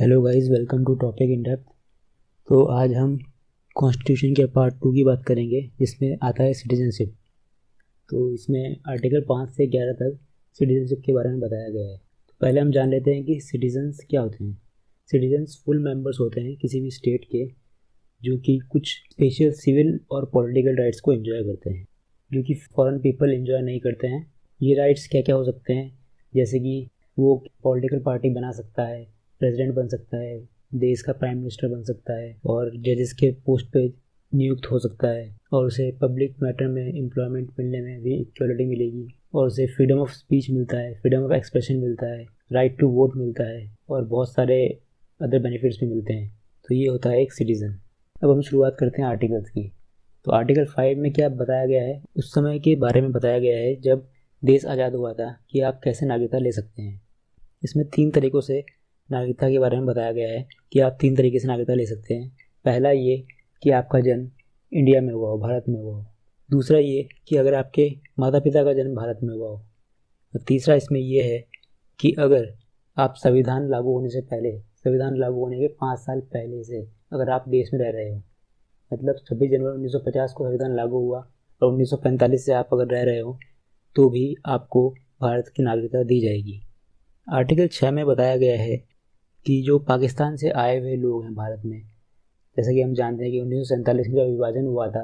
Hello guys, welcome to topic in depth. तो आज हम कॉन्स्टिट्यूशन के पार्ट 2 की बात करेंगे, जिसमें आता है सिटीजनशिप। तो इसमें आर्टिकल 5 से 11 तक सिटीजनशिप के बारे में बताया गया है। तो पहले हम जान लेते हैं कि सिटीजन्स क्या होते हैं। सिटीजन्स फुल मेंबर्स होते हैं किसी भी स्टेट के, जो कि कुछ स्पेशल सिविल और पॉलिटिकल राइट्स को एंजॉय करते हैं, जो कि फॉरेन पीपल एंजॉय नहीं करते हैं। ये राइट्स क्या क्या हो सकते हैं, जैसे कि वो पॉलिटिकल पार्टी बना सकता है, प्रेसिडेंट बन सकता है, देश का प्राइम मिनिस्टर बन सकता है, और जजेस के पोस्ट पे नियुक्त हो सकता है, और उसे पब्लिक मैटर में एम्प्लॉयमेंट मिलने में भी इक्वलिटी मिलेगी, और उसे फ्रीडम ऑफ स्पीच मिलता है, फ्रीडम ऑफ एक्सप्रेशन मिलता है, राइट टू वोट मिलता है, और बहुत सारे अदर बेनिफिट्स भी मिलते हैं। तो ये होता है एक सिटीज़न। अब हम शुरुआत करते हैं आर्टिकल्स की। तो आर्टिकल 5 में क्या बताया गया है, उस समय के बारे में बताया गया है जब देश आज़ाद हुआ था कि आप कैसे नागरिकता ले सकते हैं। इसमें 3 तरीक़ों से नागरिकता के बारे में बताया गया है कि आप 3 तरीके से नागरिकता ले सकते हैं। पहला ये कि आपका जन्म इंडिया में हुआ हो, भारत में हुआ हो। दूसरा ये कि अगर आपके माता पिता का जन्म भारत में हुआ हो। और तीसरा इसमें ये है कि अगर आप संविधान लागू होने से पहले, संविधान लागू होने के 5 साल पहले से अगर आप देश में रह रहे हो, मतलब 26 जनवरी 1950 को संविधान लागू हुआ और 1945 से आप अगर रह रहे हो, तो भी आपको भारत की नागरिकता दी जाएगी। आर्टिकल 6 में बताया गया है कि जो पाकिस्तान से आए हुए लोग हैं भारत में, जैसा कि हम जानते हैं कि 1947 में जब विभाजन हुआ था,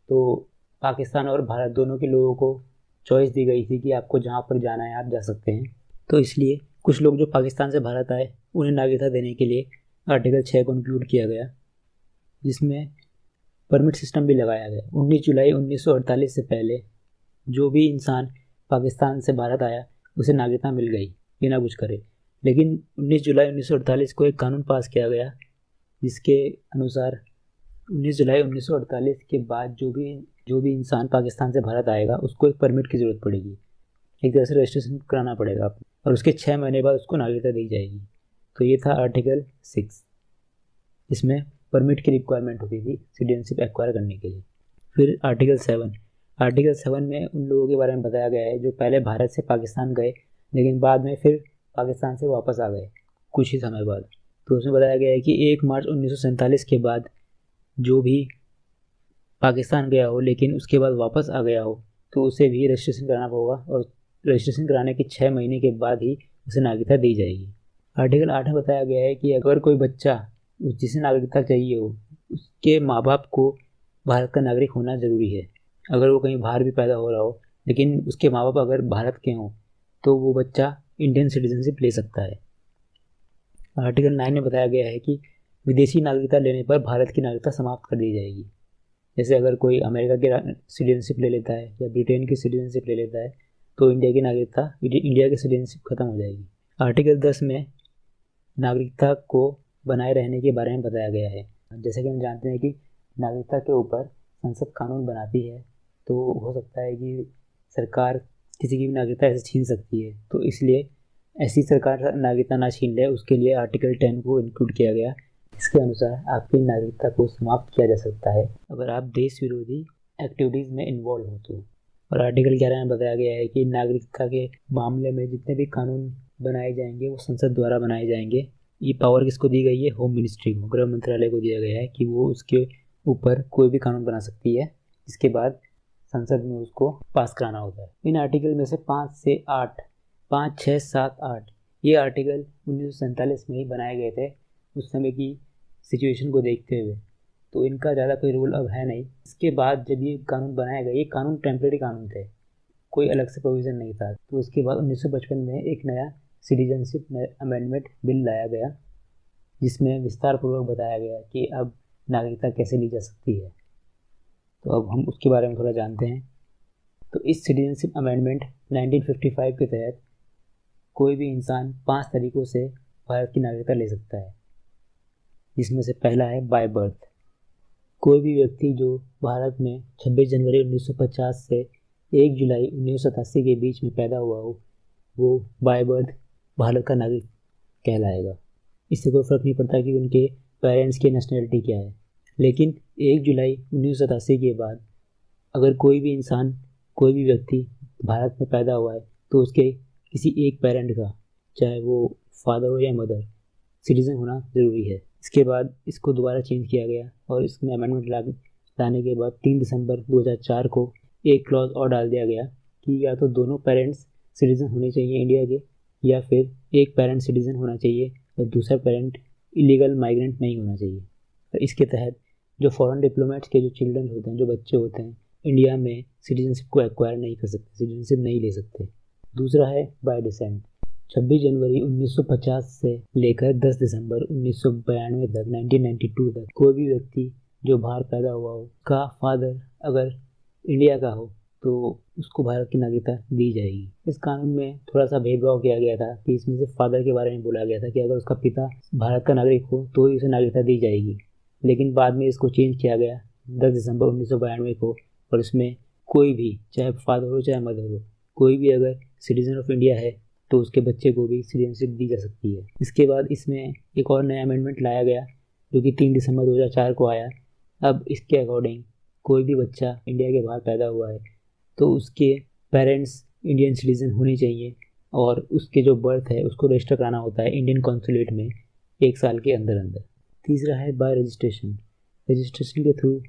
तो पाकिस्तान और भारत दोनों के लोगों को चॉइस दी गई थी कि आपको जहाँ पर जाना है आप जा सकते हैं। तो इसलिए कुछ लोग जो पाकिस्तान से भारत आए, उन्हें नागरिकता देने के लिए आर्टिकल 6 को इंक्लूड किया गया, जिसमें परमिट सिस्टम भी लगाया गया। 19 जुलाई 1948 से पहले जो भी इंसान पाकिस्तान से भारत आया, उसे नागरिकता मिल गई बिना कुछ करे। लेकिन 19 जुलाई 1948 को एक कानून पास किया गया, जिसके अनुसार 19 जुलाई 1948 के बाद जो भी इंसान पाकिस्तान से भारत आएगा, उसको एक परमिट की ज़रूरत पड़ेगी, एक तरह से रजिस्ट्रेशन कराना पड़ेगा आपको, और उसके 6 महीने बाद उसको नागरिकता दी जाएगी। तो ये था आर्टिकल 6, इसमें परमिट की रिक्वायरमेंट होती थी सिटीजनशिप एक्वायर करने के लिए। फिर आर्टिकल 7, आर्टिकल 7 में उन लोगों के बारे में बताया गया है जो पहले भारत से पाकिस्तान गए, लेकिन बाद में फिर पाकिस्तान से वापस आ गए कुछ ही समय बाद। तो उसमें बताया गया है कि 1 मार्च 1947 के बाद जो भी पाकिस्तान गया हो लेकिन उसके बाद वापस आ गया हो, तो उसे भी रजिस्ट्रेशन कराना होगा, और रजिस्ट्रेशन कराने के 6 महीने के बाद ही उसे नागरिकता दी जाएगी। आर्टिकल 8 में बताया गया है कि अगर कोई बच्चा जिसे नागरिकता चाहिए हो, उसके माँ बाप को भारत का नागरिक होना ज़रूरी है। अगर वो कहीं बाहर भी पैदा हो रहा हो, लेकिन उसके माँ बाप अगर भारत के हों, तो वो बच्चा इंडियन सिटीजनशिप ले सकता है। आर्टिकल 9 में बताया गया है कि विदेशी नागरिकता लेने पर भारत की नागरिकता समाप्त कर दी जाएगी। जैसे अगर कोई अमेरिका की सिटीजनशिप ले लेता है या ब्रिटेन की सिटीजनशिप ले लेता है, तो इंडिया की नागरिकता, इंडिया की सिटीजनशिप खत्म हो जाएगी। आर्टिकल 10 में नागरिकता को बनाए रहने के बारे में बताया गया है। जैसे कि हम जानते हैं कि नागरिकता के ऊपर संसद कानून बनाती है, तो हो सकता है कि सरकार किसी की भी नागरिकता ऐसे छीन सकती है। तो इसलिए ऐसी सरकार नागरिकता ना छीन ले, उसके लिए आर्टिकल 10 को इंक्लूड किया गया। इसके अनुसार आपकी नागरिकता को समाप्त किया जा सकता है अगर आप देश विरोधी एक्टिविटीज़ में इन्वॉल्व हो तो। और आर्टिकल 11 में बताया गया है कि नागरिकता के मामले में जितने भी कानून बनाए जाएंगे वो संसद द्वारा बनाए जाएंगे। ये पावर किसको दी गई है? होम मिनिस्ट्री को, गृह मंत्रालय को दिया गया है कि वो उसके ऊपर कोई भी कानून बना सकती है, जिसके बाद संसद में उसको पास कराना होता है। इन आर्टिकल में से 5 से 8, 5, 6, 7, 8 ये आर्टिकल 1947 में ही बनाए गए थे, उस समय की सिचुएशन को देखते हुए। तो इनका ज़्यादा कोई रोल अब है नहीं। इसके बाद जब ये कानून बनाए गए, ये कानून टेम्परेरी कानून थे, कोई अलग से प्रोविज़न नहीं था। तो उसके बाद 1955 में एक नया सिटीजनशिप अमेंडमेंट बिल लाया गया, जिसमें विस्तार पूर्वक बताया गया कि अब नागरिकता कैसे ली जा सकती है। तो अब हम उसके बारे में थोड़ा जानते हैं। तो इस सिटीजनशिप अमेंडमेंट 1955 के तहत कोई भी इंसान 5 तरीक़ों से भारत की नागरिकता ले सकता है, जिसमें से पहला है बाय बर्थ। कोई भी व्यक्ति जो भारत में 26 जनवरी 1950 से 1 जुलाई 1987 के बीच में पैदा हुआ हो, वो बाय बर्थ भारत का नागरिक कहलाएगा। इससे कोई फ़र्क नहीं पड़ता कि उनके पेरेंट्स की नेशनलिटी क्या है। लेकिन 1 जुलाई 1987 के बाद अगर कोई भी इंसान, कोई भी व्यक्ति भारत में पैदा हुआ है, तो उसके किसी एक पेरेंट का, चाहे वो फादर हो या मदर, सिटीज़न होना ज़रूरी है। इसके बाद इसको दोबारा चेंज किया गया और इसमें अमेंडमेंट लाने के बाद 3 दिसंबर 2004 को एक क्लॉज और डाल दिया गया कि या तो दोनों पेरेंट्स सिटीज़न होने चाहिए इंडिया के, या फिर एक पेरेंट सिटीज़न होना चाहिए और दूसरा पेरेंट इलीगल माइग्रेंट नहीं होना चाहिए। और इसके तहत जो फॉरेन डिप्लोमेट्स के जो चिल्ड्रन होते हैं, जो बच्चे होते हैं, इंडिया में सिटीजनशिप को एक्वायर नहीं कर सकते, सिटीजनशिप नहीं ले सकते। दूसरा है बाय डिसेंट। 26 जनवरी 1950 से लेकर 10 दिसंबर 1992 तक 1992 तक कोई भी व्यक्ति जो बाहर पैदा हुआ हो का फादर अगर इंडिया का हो तो उसको भारत की नागरिकता दी जाएगी। इस कानून में थोड़ा सा भेदभाव किया गया था कि इसमें से फादर के बारे में बोला गया था कि अगर उसका पिता भारत का नागरिक हो तो ही उसे नागरिकता दी जाएगी, लेकिन बाद में इसको चेंज किया गया 10 दिसंबर 1992 को, और इसमें कोई भी चाहे फादर हो चाहे मदर हो, कोई भी अगर सिटीजन ऑफ इंडिया है तो उसके बच्चे को भी सिटीजनशिप दी जा सकती है। इसके बाद इसमें एक और नया अमेंडमेंट लाया गया जो कि 3 दिसंबर 2004 को आया। अब इसके अकॉर्डिंग कोई भी बच्चा इंडिया के बाहर पैदा हुआ है तो उसके पेरेंट्स इंडियन सिटीजन होने चाहिए और उसके जो बर्थ है उसको रजिस्टर कराना होता है इंडियन कॉन्सुलेट में 1 साल के अंदर अंदर। तीसरा है बाय रजिस्ट्रेशन। रजिस्ट्रेशन के थ्रू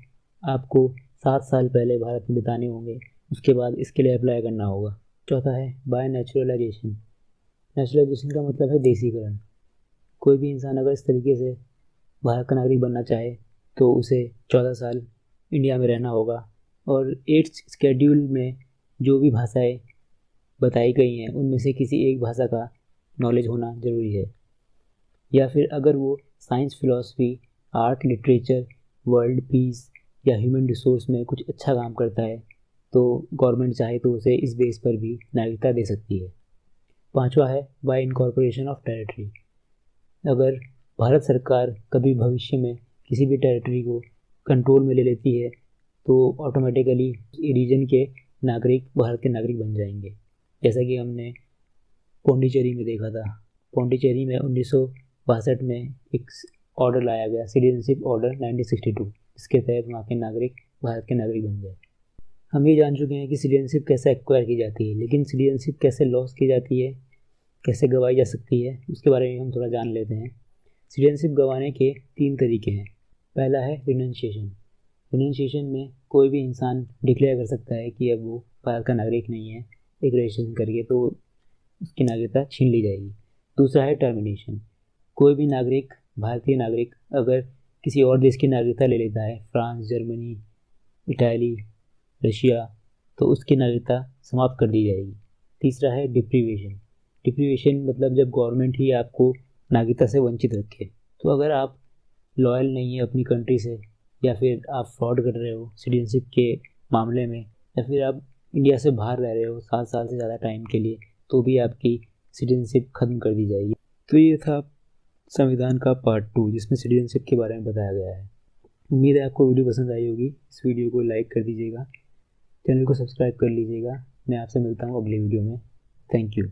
आपको 7 साल पहले भारत में बिताने होंगे, उसके बाद इसके लिए अप्लाई करना होगा। चौथा है बाय नेचुरलाइजेशन। नेचुरलाइजेशन का मतलब है देसीकरण। कोई भी इंसान अगर इस तरीके से भारत का नागरिक बनना चाहे तो उसे 14 साल इंडिया में रहना होगा और 8th शेड्यूल में जो भी भाषाएं बताई गई हैं उनमें से किसी एक भाषा का नॉलेज होना ज़रूरी है। या फिर अगर वो science, philosophy, art, literature, world peace या ह्यूमन रिसोर्स में कुछ अच्छा काम करता है तो गवर्नमेंट चाहे तो उसे इस बेस पर भी नागरिकता दे सकती है। पांचवा है बाय इनकॉर्पोरेशन ऑफ टेरिटरी। अगर भारत सरकार कभी भविष्य में किसी भी टेरिटरी को कंट्रोल में ले लेती है तो ऑटोमेटिकली रीजन के नागरिक भारत के नागरिक बन जाएंगे, जैसा कि हमने पौंडीचेरी में देखा था। पौंडीचेरी में 1962 में एक ऑर्डर लाया गया, सिटीजनशिप ऑर्डर 1962, इसके तहत वहाँ के नागरिक भारत के नागरिक बन गए। हम ये जान चुके हैं कि सिटीजनशिप कैसे एक्वायर की जाती है, लेकिन सिटीजनशिप कैसे लॉस की जाती है, कैसे गंवाई जा सकती है, उसके बारे में हम थोड़ा जान लेते हैं। सिटीजनशिप गंवाने के 3 तरीके हैं। पहला है रिनंसिएशन। रिनंसिएशन में कोई भी इंसान डिक्लेयर कर सकता है कि अब वो भारत का नागरिक नहीं है, एक रजिस्ट्रेशन करके तो उसकी नागरिकता छीन ली जाएगी। दूसरा है टर्मिनेशन। कोई भी नागरिक, भारतीय नागरिक अगर किसी और देश की नागरिकता ले लेता है, फ्रांस, जर्मनी, इटाली, रशिया, तो उसकी नागरिकता समाप्त कर दी जाएगी। तीसरा है डिप्रीवेशन। डिप्रीवेशन मतलब जब गवर्नमेंट ही आपको नागरिकता से वंचित रखे। तो अगर आप लॉयल नहीं है अपनी कंट्री से, या फिर आप फ्रॉड कर रहे हो सिटीजनशिप के मामले में, या फिर आप इंडिया से बाहर रह रहे हो 7 साल से ज़्यादा टाइम के लिए, तो भी आपकी सिटीजनशिप ख़त्म कर दी जाएगी। तो ये था संविधान का पार्ट 2 जिसमें सिटीजनशिप के बारे में बताया गया है। उम्मीद है आपको वीडियो पसंद आई होगी। इस वीडियो को लाइक कर दीजिएगा, चैनल को सब्सक्राइब कर लीजिएगा। मैं आपसे मिलता हूँ अगले वीडियो में। Thank you.